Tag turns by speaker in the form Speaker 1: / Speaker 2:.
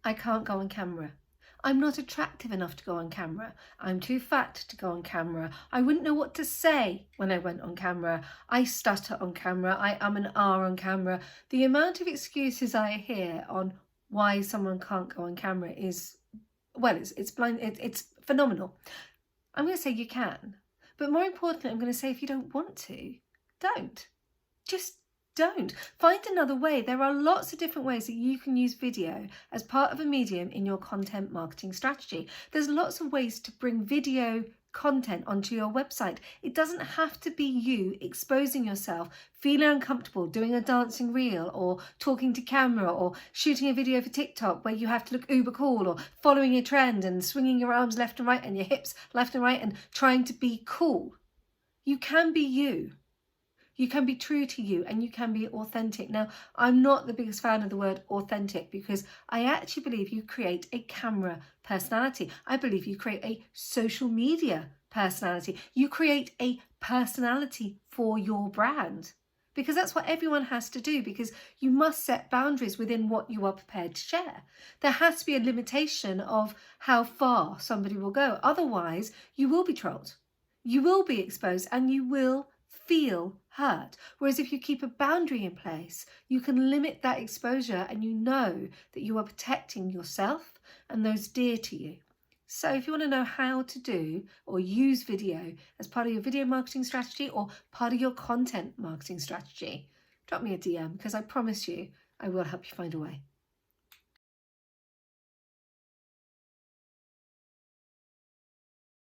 Speaker 1: I can't go on camera. I'm not attractive enough to go on camera. I'm too fat to go on camera. I wouldn't know what to say when I went on camera. I stutter on camera. I and R on camera. The amount of excuses I hear on why someone can't go on camera is, well, it's blind. It's phenomenal. I'm going to say you can, but more importantly, I'm going to say if you don't want to, don't. Just don't. Find another way. There are lots of different ways that you can use video as part of a medium in your content marketing strategy. There's lots of ways to bring video content onto your website. It doesn't have to be you exposing yourself, feeling uncomfortable, doing a dancing reel or talking to camera or shooting a video for TikTok where you have to look uber cool or following a trend and swinging your arms left and right and your hips left and right and trying to be cool. You can be you. You can be true to you and you can be authentic. Now, I'm not the biggest fan of the word authentic because I actually believe you create a camera personality. I believe you create a social media personality. You create a personality for your brand because that's what everyone has to do, because you must set boundaries within what you are prepared to share. There has to be a limitation of how far somebody will go. Otherwise, you will be trolled. You will be exposed and you will feel hurt. Whereas if you keep a boundary in place, you can limit that exposure and you know that you are protecting yourself and those dear to you. So if you want to know how to do or use video as part of your video marketing strategy or part of your content marketing strategy, drop me a DM because I promise you I will help you find a way.